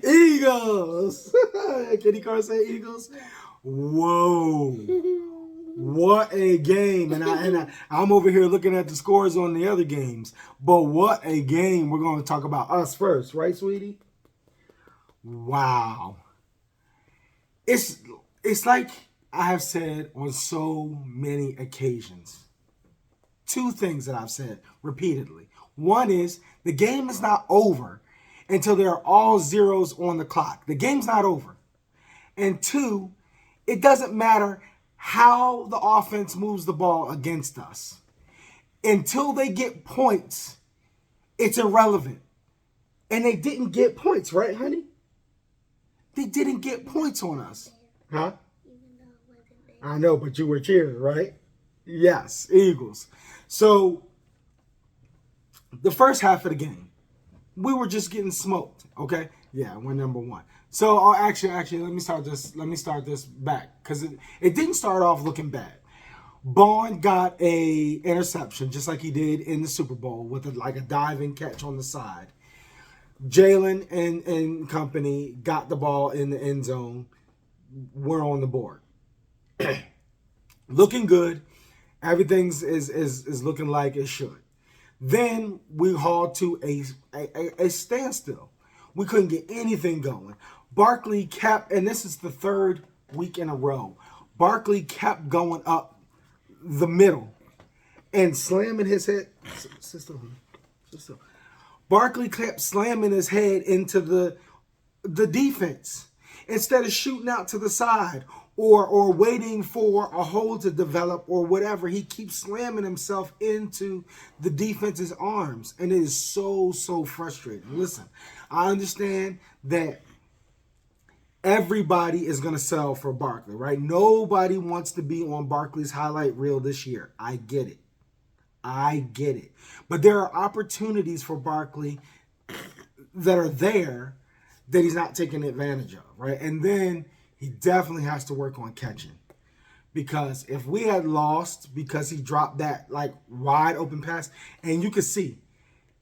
Eagles. Kenny Carr say Eagles. Whoa. What a game. I'm over here looking at the scores on the other games. But what a game. We're going to talk about us first, right, sweetie? Wow. It's like I have said on so many occasions. Two things that I've said repeatedly. One is the game is not over until there are all zeros on the clock. The game's not over. And two, it doesn't matter how the offense moves the ball against us. Until they get points, it's irrelevant. And they didn't get points, right, honey? They didn't get points on us. Huh? I know, but you were cheering, right? Yes, Eagles. So, the first half of the game, we were just getting smoked, okay? Yeah, we're number one. So, actually, let me start this back because it didn't start off looking bad. Bond got a interception just like he did in the Super Bowl with a diving catch on the side. Jalen and company got the ball in the end zone. We're on the board. Looking good. Everything's is looking like it should. Then we hauled to a standstill. We couldn't get anything going. Barkley kept, and this is the third week in a row, Barkley kept going up the middle and slamming his head. Sister. Barkley kept slamming his head into the defense instead of shooting out to the side or waiting for a hole to develop or whatever. He keeps slamming himself into the defense's arms, and it is so frustrating. Listen, I understand that everybody is going to sell for Barkley, right? Nobody wants to be on Barkley's highlight reel this year. I get it. But there are opportunities for Barkley that are there that he's not taking advantage of, right? And then he definitely has to work on catching. Because if we had lost because he dropped that wide open pass, and you could see,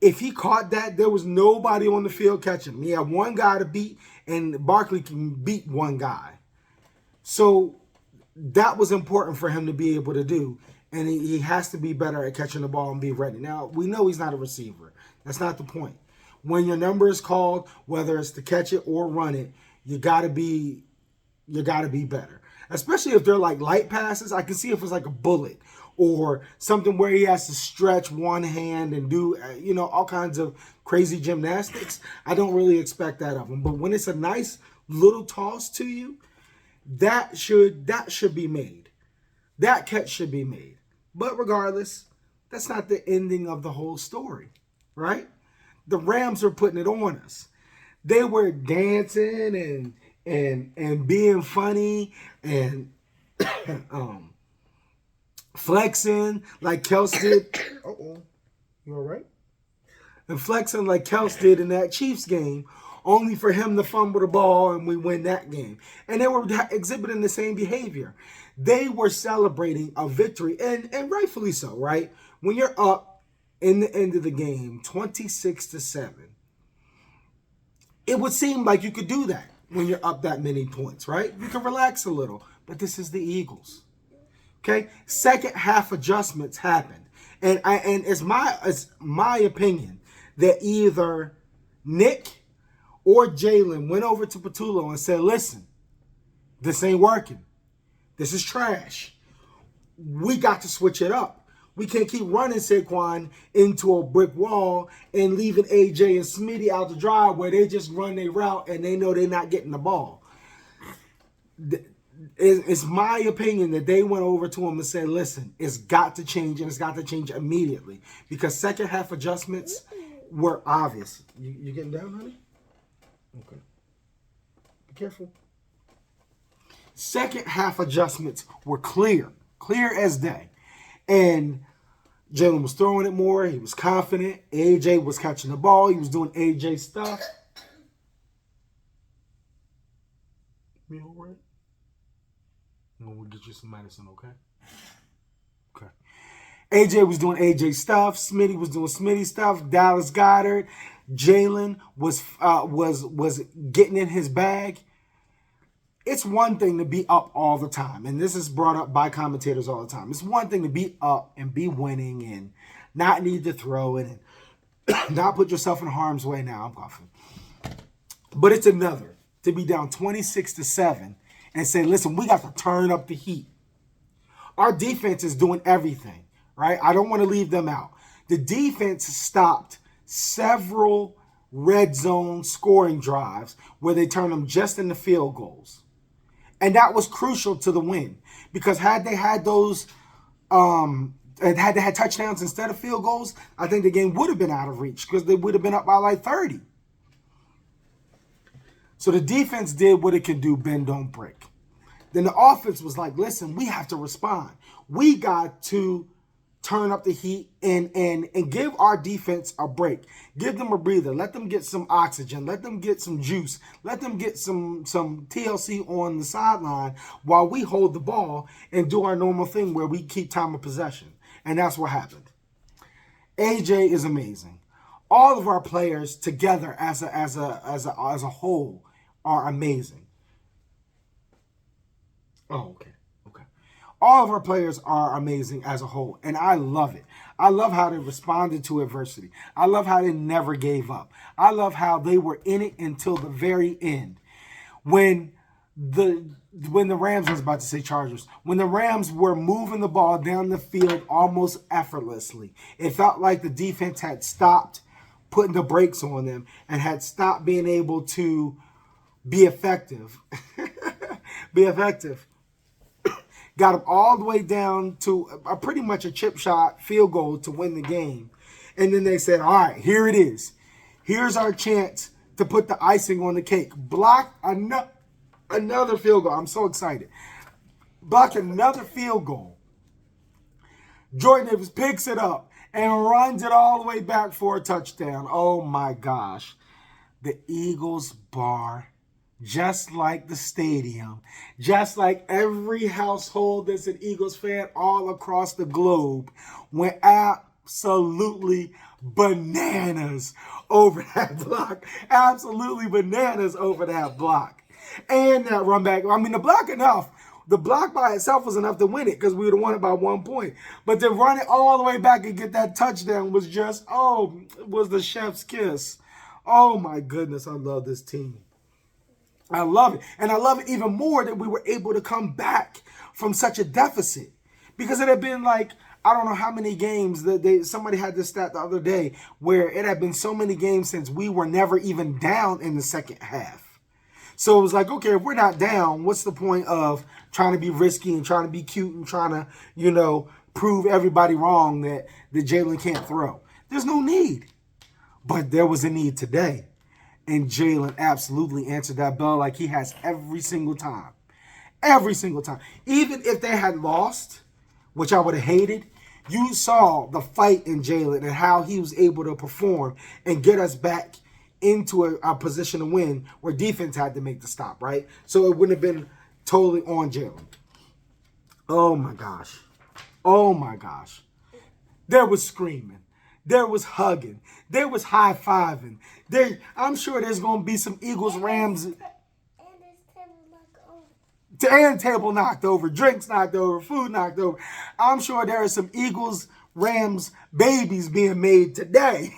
if he caught that, there was nobody on the field catching him. He had one guy to beat, and Barkley can beat one guy. So that was important for him to be able to do. And he has to be better at catching the ball and be ready. Now, we know he's not a receiver. That's not the point. When your number is called, whether it's to catch it or run it, you gotta be better. Especially if they're light passes. I can see if it's like a bullet or something where he has to stretch one hand and do all kinds of crazy gymnastics. I don't really expect that of him. But when it's a nice little toss to you, that should be made. That catch should be made. But regardless, that's not the ending of the whole story, right? The Rams are putting it on us. They were dancing and being funny and flexing like Kels did. Uh-oh. You all right? And flexing like Kels did in that Chiefs game, only for him to fumble the ball and we win that game. And they were exhibiting the same behavior. They were celebrating a victory, and rightfully so, right? When you're up in the end of the game, 26-7, it would seem like you could do that when you're up that many points, right? You can relax a little, but this is the Eagles. Okay? Second half adjustments happened. And it's my opinion that either Nick or Jalen went over to Patullo and said, listen, this ain't working. This is trash. We got to switch it up. We can't keep running Saquon into a brick wall and leaving AJ and Smitty out to dry where they just run their route and they know they're not getting the ball. It's my opinion that they went over to him and said, listen, it's got to change, and it's got to change immediately because second half adjustments were obvious. You getting down, honey? Okay. Be careful. Second half adjustments were clear as day. And Jalen was throwing it more. He was confident. AJ was catching the ball. He was doing AJ stuff. You all right? We'll get you some medicine, okay? Okay. AJ was doing AJ stuff. Smitty was doing Smitty stuff. Dallas Goedert. Jalen was getting in his bag. It's one thing to be up all the time, and this is brought up by commentators all the time. It's one thing to be up and be winning and not need to throw it and not put yourself in harm's way. Now I'm coughing. But it's another to be down 26-7 and say, listen, we got to turn up the heat. Our defense is doing everything, right? I don't want to leave them out. The defense stopped several red zone scoring drives where they turned them just into field goals. And that was crucial to the win, because had they had those, had they had touchdowns instead of field goals, I think the game would have been out of reach because they would have been up by like 30. So the defense did what it could do, bend, don't break. Then the offense was like, listen, we have to respond. We got to turn up the heat and give our defense a break. Give them a breather. Let them get some oxygen. Let them get some juice. Let them get some TLC on the sideline while we hold the ball and do our normal thing where we keep time of possession. And that's what happened. AJ is amazing. All of our players together as a whole are amazing. Oh, okay. All of our players are amazing as a whole, and I love it. I love how they responded to adversity. I love how they never gave up. I love how they were in it until the very end. When the Rams, I was about to say Chargers, when the Rams were moving the ball down the field almost effortlessly, it felt like the defense had stopped putting the brakes on them and had stopped being able to be effective. Got them all the way down to pretty much a chip shot field goal to win the game. And then they said, all right, here it is. Here's our chance to put the icing on the cake. Block another field goal. I'm so excited. Block another field goal. Jordan Davis picks it up and runs it all the way back for a touchdown. Oh, my gosh. The Eagles bar, just like the stadium, just like every household that's an Eagles fan all across the globe, went absolutely bananas over that block. Absolutely bananas over that block. And that run back. I mean, the block enough. The block by itself was enough to win it because we would have won it by 1 point. But to run it all the way back and get that touchdown was just, it was the chef's kiss. Oh, my goodness, I love this team. I love it. And I love it even more that we were able to come back from such a deficit. Because it had been like, I don't know how many games that somebody had this stat the other day where it had been so many games since we were never even down in the second half. So it was like, okay, if we're not down, what's the point of trying to be risky and trying to be cute and trying to, prove everybody wrong that Jalen can't throw? There's no need. But there was a need today. And Jalen absolutely answered that bell like he has every single time. Every single time. Even if they had lost, which I would have hated, you saw the fight in Jalen and how he was able to perform and get us back into a position to win where defense had to make the stop, right? So it wouldn't have been totally on Jalen. Oh, my gosh. Oh, my gosh. There was screaming. There was hugging. There was high-fiving. I'm sure there's going to be some Eagles-Rams. And table knocked over. Drinks knocked over. Food knocked over. I'm sure there are some Eagles-Rams babies being made today.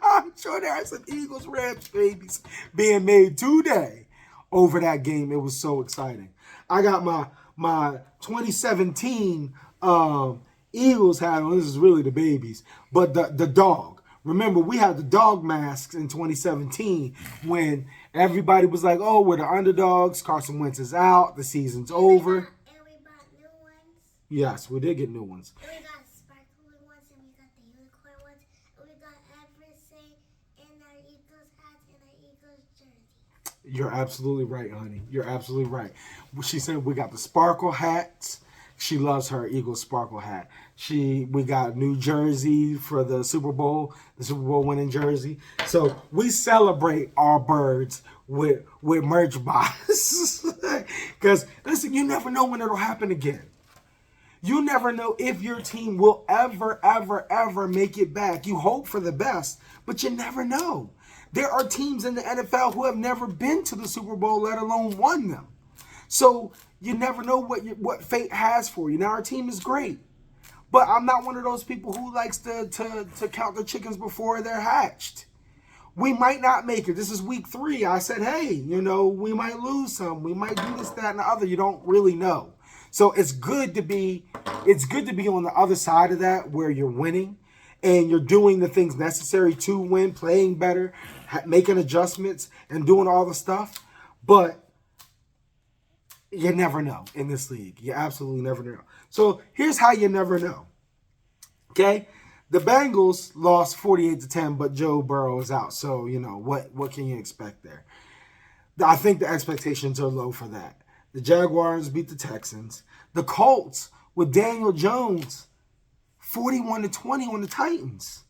I'm sure there are some Eagles-Rams babies being made today over that game. It was so exciting. I got my 2017 Eagles hat on. This is really the babies. But the dog. Remember, we had the dog masks in 2017 when everybody was like, oh, we're the underdogs. Carson Wentz is out. The season's over. And we bought new ones. Yes, we did get new ones. And we got sparkling ones, and we got the unicorn ones. And we got everything in our Eagles hats and our Eagles jersey. You're absolutely right, honey. You're absolutely right. She said we got the sparkle hats. She loves her Eagles sparkle hat. We got New Jersey for the Super Bowl winning jersey. So we celebrate our birds with merch buys. Because listen, you never know when it'll happen again. You never know if your team will ever make it back. You hope for the best, but you never know. There are teams in the NFL who have never been to the Super Bowl, let alone won them. So you never know what fate has for you. Now, our team is great, but I'm not one of those people who likes to count the chickens before they're hatched. We might not make it. This is week 3. I said, hey, we might lose some. We might do this, that, and the other. You don't really know. So it's good to be on the other side of that, where you're winning and you're doing the things necessary to win, playing better, making adjustments, and doing all the stuff. But you never know in this league. You absolutely never know. So here's how you never know. Okay? The Bengals lost 48-10, but Joe Burrow is out. So, what can you expect there? I think the expectations are low for that. The Jaguars beat the Texans. The Colts with Daniel Jones, 41-20 on the Titans.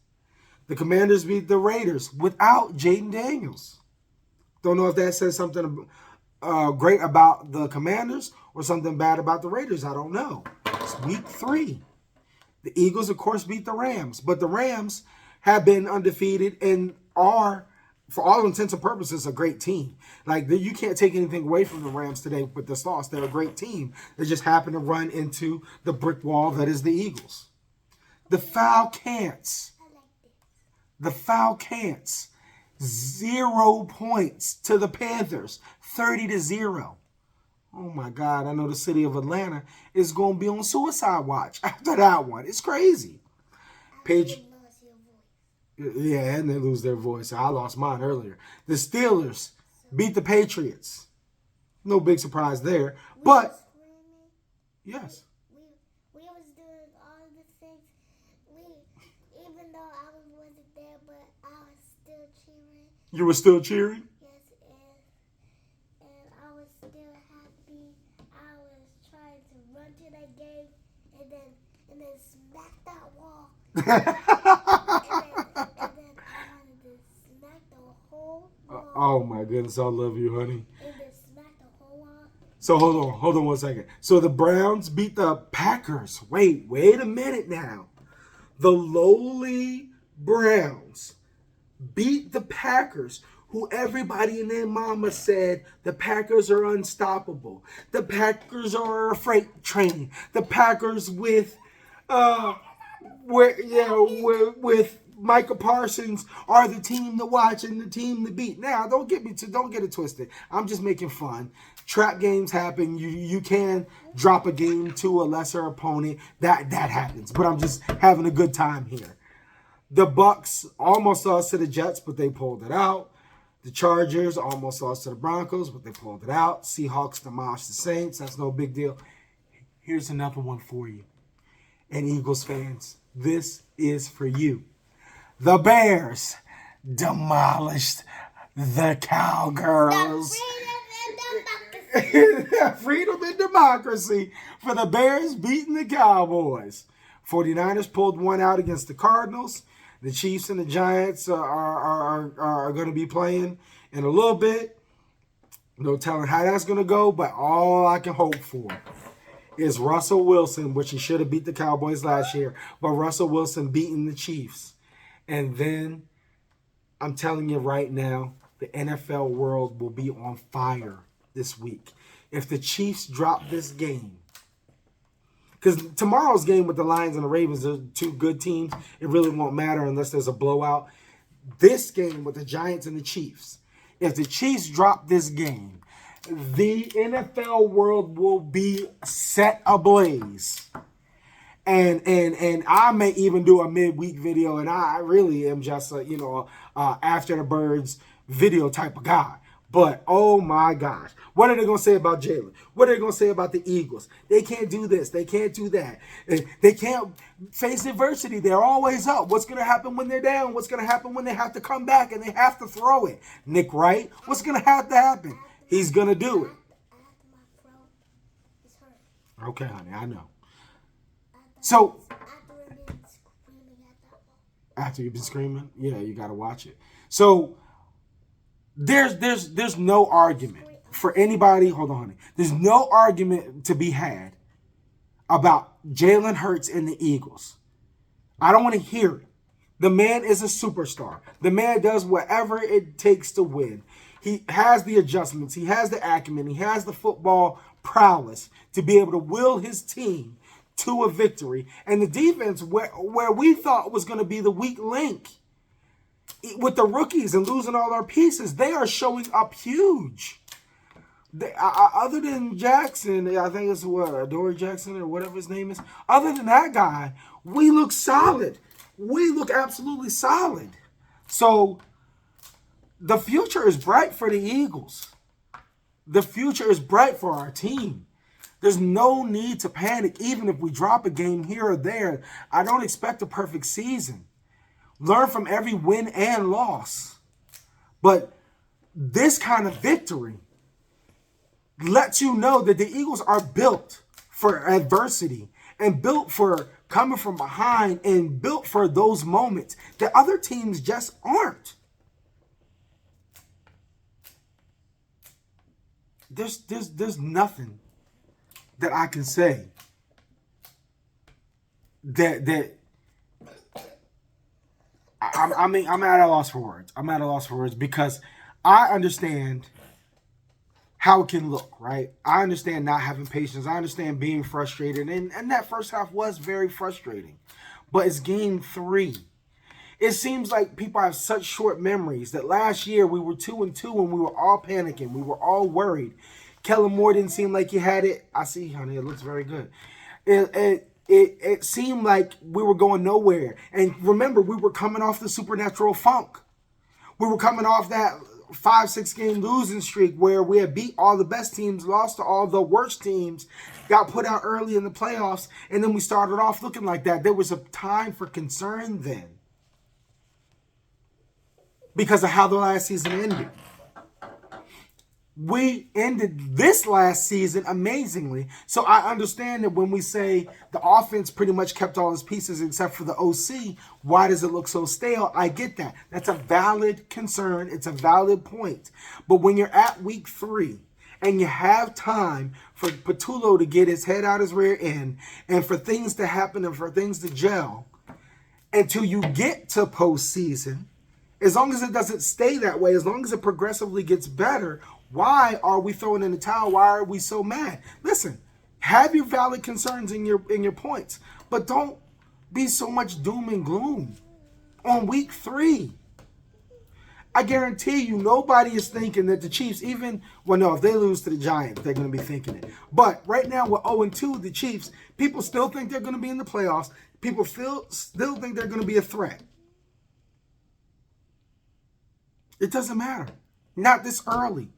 The Commanders beat the Raiders without Jaden Daniels. Don't know if that says something great about the Commanders or something bad about the Raiders. I don't know. It's week 3. The Eagles, of course, beat the Rams. But the Rams have been undefeated and are, for all intents and purposes, a great team. Like, you can't take anything away from the Rams today with this loss. They're a great team. They just happen to run into the brick wall that is the Eagles. The Falcons. The Falcons. 0 points to the Panthers. 30-0. Oh, my God. I know the city of Atlanta is going to be on suicide watch after that one. It's crazy. Yeah, and they lose their voice. I lost mine earlier. The Steelers beat the Patriots. No big surprise there. But, yes. We was doing all the things. Even though I wasn't there, but I was still cheering. You were still cheering? Yes, and I was still happy. I was trying to run to that game and then smack that wall. and then I wanted to smack the whole wall. Oh my goodness, I love you, honey. And then smack the whole wall. So hold on 1 second. So the Browns beat the Packers. Wait a minute now. The lowly Browns beat the Packers, who everybody and their mama said the Packers are unstoppable. The Packers are a freight train. The Packers with Micah Parsons are the team to watch and the team to beat. Now, don't get it twisted. I'm just making fun. Trap games happen. You can drop a game to a lesser opponent. That happens. But I'm just having a good time here. The Bucks almost lost to the Jets, but they pulled it out. The Chargers almost lost to the Broncos, but they pulled it out. Seahawks demolished the Saints. That's no big deal. Here's another one for you. And Eagles fans, this is for you. The Bears demolished the Cowgirls. Freedom and democracy for the Bears beating the Cowboys. 49ers pulled one out against the Cardinals. The Chiefs and the Giants are going to be playing in a little bit. No telling how that's going to go, but all I can hope for is Russell Wilson, which he should have beat the Cowboys last year, but Russell Wilson beating the Chiefs. And then, I'm telling you right now, the NFL world will be on fire this week. If the Chiefs drop this game, because tomorrow's game with the Lions and the Ravens are 2 good teams, it really won't matter unless there's a blowout. This game with the Giants and the Chiefs, if the Chiefs drop this game, the NFL world will be set ablaze. And I may even do a midweek video, and I really am just after the birds video type of guy. But, oh my gosh, what are they going to say about Jalen? What are they going to say about the Eagles? They can't do this. They can't do that. They can't face adversity. They're always up. What's going to happen when they're down? What's going to happen when they have to come back and they have to throw it? Nick Wright, what's going to have to happen? He's going to do it. Okay, honey, I know. So, after you've been screaming? Yeah, you got to watch it. So, there's no argument for anybody. Hold on, honey. There's no argument to be had about Jalen Hurts and the Eagles. I don't want to hear it. The man is a superstar. The man does whatever it takes to win. He has the adjustments. He has the acumen. He has the football prowess to be able to will his team to a victory. And the defense, where we thought was going to be the weak link with the rookies and losing all our pieces, they are showing up huge. Other than Jackson, I think it's Adoree Jackson or whatever his name is. Other than that guy, we look solid. We look absolutely solid. So the future is bright for the Eagles. The future is bright for our team. There's no need to panic, even if we drop a game here or there. I don't expect a perfect season. Learn from every win and loss. But this kind of victory lets you know that the Eagles are built for adversity and built for coming from behind and built for those moments that other teams just aren't. There's nothing that I can say that I'm at a loss for words. I'm at a loss for words because I understand how it can look, right? I understand not having patience. I understand being frustrated. And that first half was very frustrating. But it's game 3. It seems like people have such short memories that last year we were 2-2 and we were all panicking. We were all worried. Kellen Moore didn't seem like he had it. I see, honey, it looks very good. It seemed like we were going nowhere. And remember, we were coming off the supernatural funk. We were coming off that 5-6 game losing streak where we had beat all the best teams, lost to all the worst teams, got put out early in the playoffs, and then we started off looking like that. There was a time for concern then because of how the last season ended. We ended this last season amazingly. So I understand that when we say the offense pretty much kept all its pieces except for the OC, why does it look so stale? I get that. That's a valid concern. It's a valid point. But when you're at week 3 and you have time for Patullo to get his head out his rear end and for things to happen and for things to gel until you get to postseason, as long as it doesn't stay that way, as long as it progressively gets better, why are we throwing in the towel? Why are we so mad? Listen, have your valid concerns in your points, but don't be so much doom and gloom on week 3. I guarantee you nobody is thinking that the Chiefs if they lose to the Giants, they're going to be thinking it. But right now with 0-2, the Chiefs, people still think they're going to be in the playoffs. People still think they're going to be a threat. It doesn't matter. Not this early.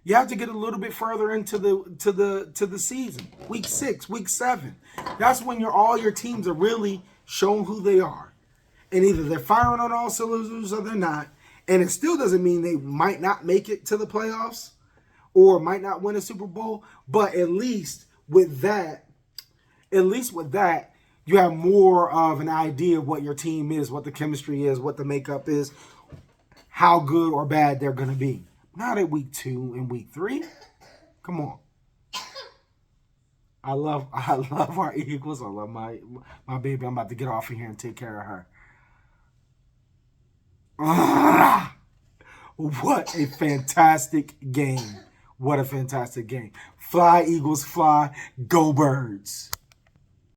You have to get a little bit further into the season. Week 6, week 7. That's when all your teams are really showing who they are. And either they're firing on all cylinders or they're not. And it still doesn't mean they might not make it to the playoffs or might not win a Super Bowl. But at least with that, you have more of an idea of what your team is, what the chemistry is, what the makeup is, how good or bad they're going to be. Not at week 2 and week 3. Come on. I love our Eagles. I love my baby. I'm about to get off of here and take care of her. What a fantastic game. What a fantastic game. Fly, Eagles, fly. Go Birds.